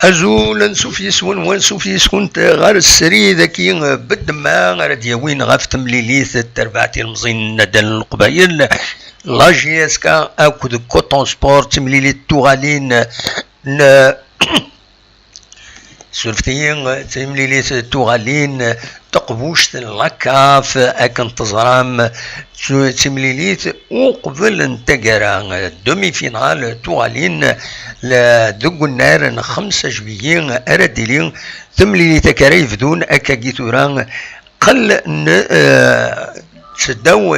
أزول نسوف يسون ونسوف يسون غير السري ذكي بالدماء غير وين غاف تمليليث تربعتي المزين ندن القبايل لا جي اس كا اكو كوتون سبور تمليلي توغالين سولفتين تمليلي توغالين تقبوش لاكاف اكن تزرام تمليليت وقبل انتقرا دومي فينال توغالين لدق النار 5 جويين اردلين تمليلي تكريف دون اكاكيتوران قل تداو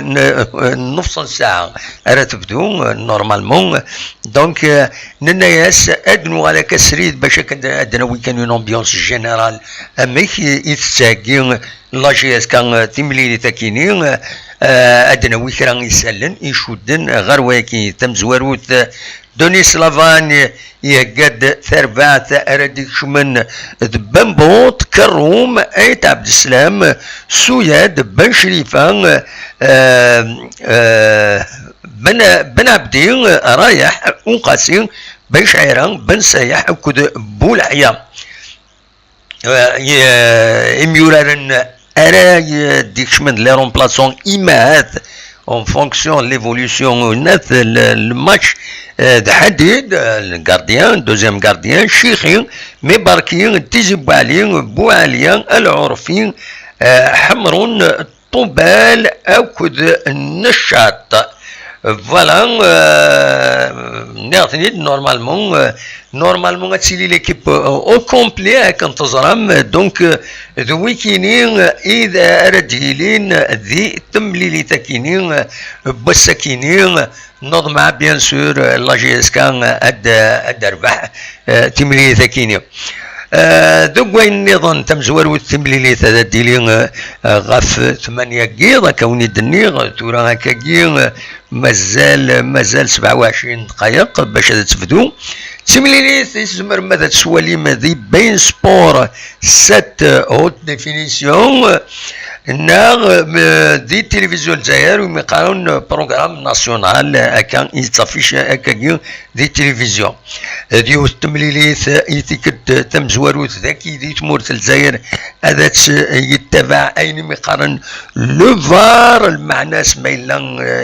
نص ساعة راه تبدو نورمالمون دونك نناياس ادنو على كسريد باش ادنا وين كان اون امبيونس جينيرال اميك يتساقي لا جي اس كان تمليلي تاكيني ادنا وين كان يسالن يشودن غير واكي تم زواروت دوني سلافان يقد ثربات ارديك شمن دبان بوط كروم ايت عبد السلام سويا دبان شريفان بن عبدين رايح وقاسين بن شعيران بن سايح كود بولعيا اميورارن ارا ديك شمن لي رومبلاسون ايمات en fonction de l'évolution le match de Hadid, le gardien, deuxième gardien, Chikhin, Mebarkin, Tizibbalin, Boualien, Al-Urfin, Hamroun, Toubal, Akoud, Neshat. Voilà, normalement, c'est l'équipe au complet avec Antazram. Donc, the weekending, إذا رجلين ذي تمليلي تكينين بسكينين نضمع بيان سور لا جي اس كان الدربح تمليلي تكينين. دوك وين نظن تمزور والتمليلي تدلين غف 8 قيضة كوني دنيغ تورا هكاكي مازال 27 دقائق باش تفدو تمليلي تزمر ماذا تسوالي ماذي بين سبور 7 هوت ديفينيسيون ناغ دي تلفزيون الجزائر ومقارن بروغرام ناسيونال اكان يتصافيش اكاكي دي تلفزيون ديو التمليليث يتكد تمزواروت ذاكي دي تمورت الجزائر هذا يتبع اين مقارن لو فار المعنى سميلا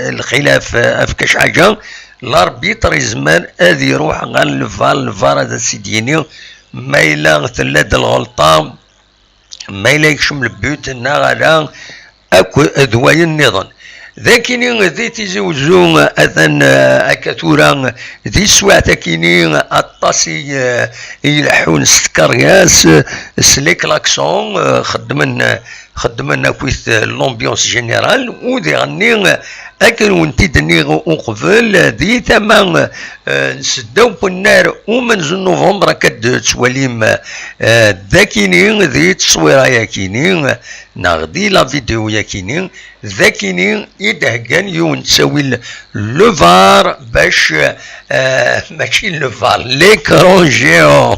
الخلاف افكاش حاجه الاربيتر يزمان هذه يروح غير الفار هذا سيديني ما الا ثلاث الغلطه ما الا يكشم البيوت النار اكو ادوايا النظام ذاكيني ذي تيزوجو اذن اكاتورا ذي سواع تاكيني الطاسي يلحون ستكرياس سليك لاكسون خدمنا كويث لومبيونس جينيرال ودي غني اكل ونتي دني وقبل ذي ثمان نسداو بالنار ومن نوفمبر كد تواليم ذاكيني ذي تصويره ياكيني ناغدي لا فيديو ياكيني ذاكيني يدهقان يون تساوي لو فار باش ماشي لو فار ليكرون جيون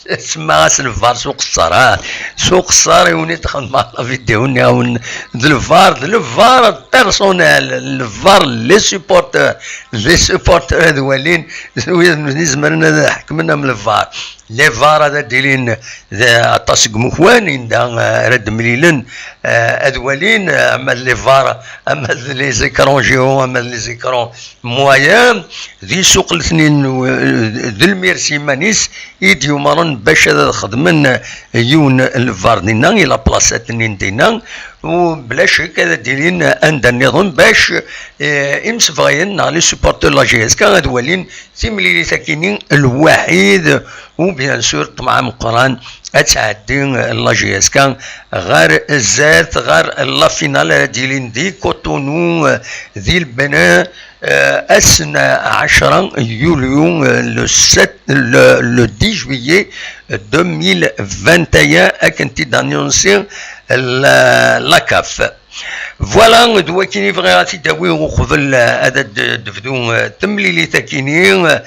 تسمى الفار سوق الصار سوق الصار يوني تخدم مع لا فيديو ناون الفار بيرسونيل الفار لي سوبورتر هذوالين نزمرنا حكمنا من الفار لي فار هذا ديلين طاسق مخوانين دا رد مليلن هذوالين اما لي فار اما لي زيكرون جيو اما لي زيكرون مويان ذي سوق الاثنين ذي الميرسي مانيس يديو مرن باش هذا خدمنا يون الفار دينا الى بلاصات دينا وبلا شك هذا ديرين عند النظام باش امسفغين لي سوبورتور لا جي اس كان هذوالين تيملي ساكنين الوحيد وبيان سور طمع مقران اتعدين لا جي اس كان غير الزات غير لا فينال ديالين دي كوتونو ذي البناء السنة 10 يوليو لو 10 جويي 2021 اكنتي دانيونسي لا كاف فوالا دوا كيني بغي غادي تداوي وقبل هذا دفدو تمليلي تاكيني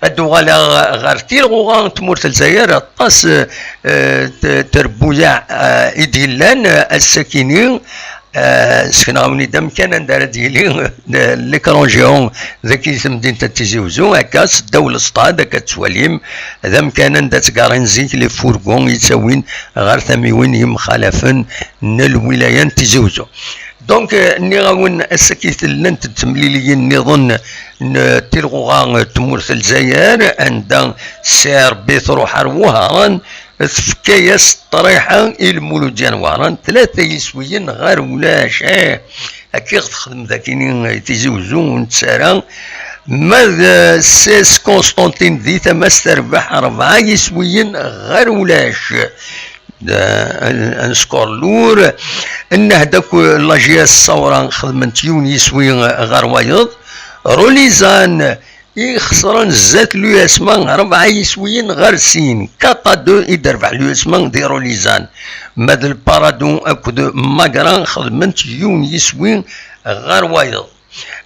الدوغالا غير تيرغوغان تمورت الجزائر طاس تربويا ايديلان الساكنين سكناوني دام كان ندار ديالي ليكرونجيون ذاك مدينة تيزي وزو هكا الدولة السطاد هكا تسواليم ذا كان ندات كارنزيك لي فورغون يتساوين غير ثميوين يمخالفن الولاية تيزي وزو. دونك ني غاون السكيت لنت تمليليين نظن تلغوغا تمورث الجزائر عندها سير بيثرو حروها تفكاياس الطريحة المولود جانوارا ثلاثة يسويين غير ولاش هكي تخدم ذاكيني تيزوزو ونتسارا ماذا سيس كونستانتين ذي تماس تربح 4 يسويين غير ولاش نسكور لور ان هداك لاجياس الثورة خدمت يسوي غير وايض روليزان يخسرن زات لو اسمان 4 يسويين غير سين كاطا دو يدربح لو اسمان دي روليزان ماد البارادون اكد ماكران خدمت يسوين غير وايض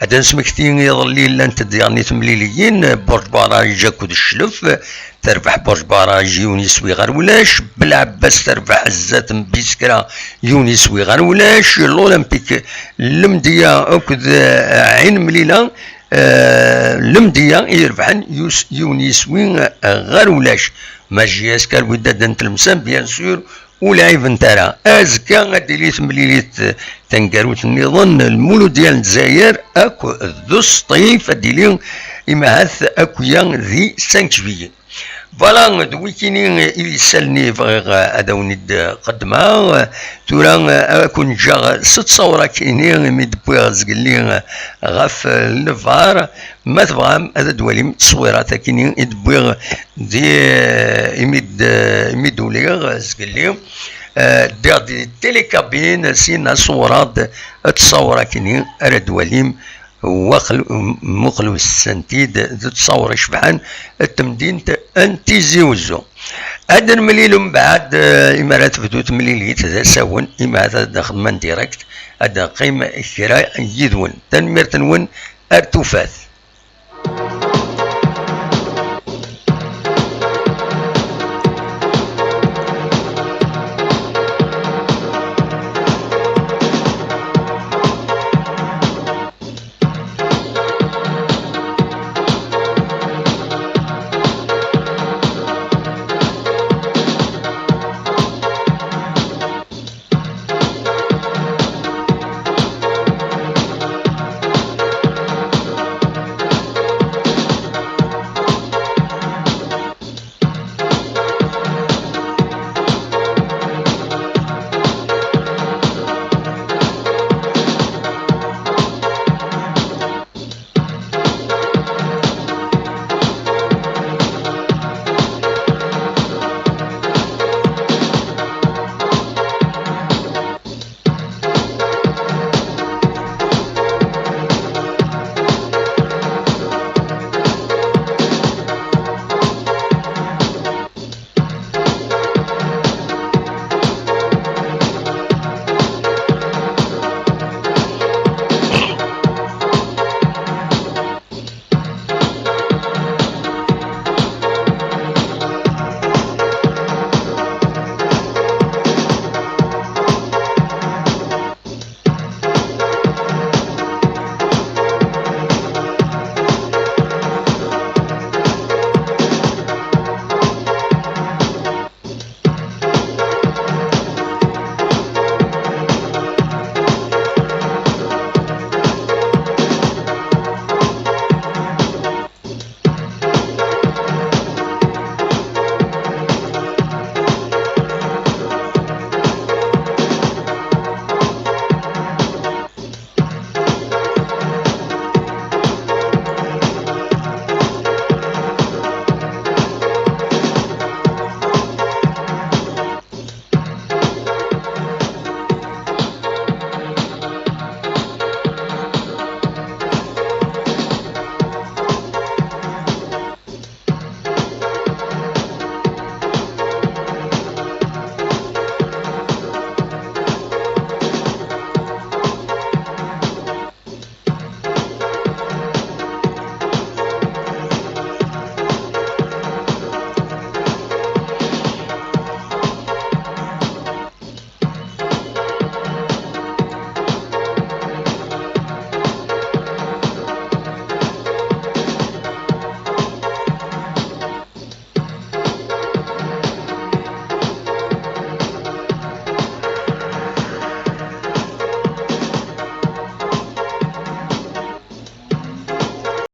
هذا نسمكتين يظلي لانت ديالني تمليليين برج باراج جاكود الشلف تربح برج باراج يسوي غير ولاش بالعباس تربح الزات بيسكرا يسوي غير ولاش الاولمبيك المدية اكد عين مليلة المدية يربحن يسوي غير ولاش ماجياس كالوداد نتلمسان بيان سور ولاعب نتاعها ازكا غادي لي تمليليت تنكروت النظام المولود ديال الجزائر اكو ذو السطيف ديالي اما هاث اكويا ذي 5 جويي فوالا دويكيني يسالني هذا ونيد قدمها تورا اكون جا 6 صورة كاينين ميدبوي غزقلي غاف النفار ما تبغى هذا دوالي تصويرات كاينين يدبوي دي يميدولي غزقلي دي تيليكابين سينا صورات تصور كاينين راه دواليم مخلو السنتيد ذو تصور شبحان التمدين انتيزي وزو هذا المليل من بعد امارات بدو تمليليت ذا ساون اما هذا خدمان ديريكت هذا قيمة كرا يدون تنمير تنون ارتوفات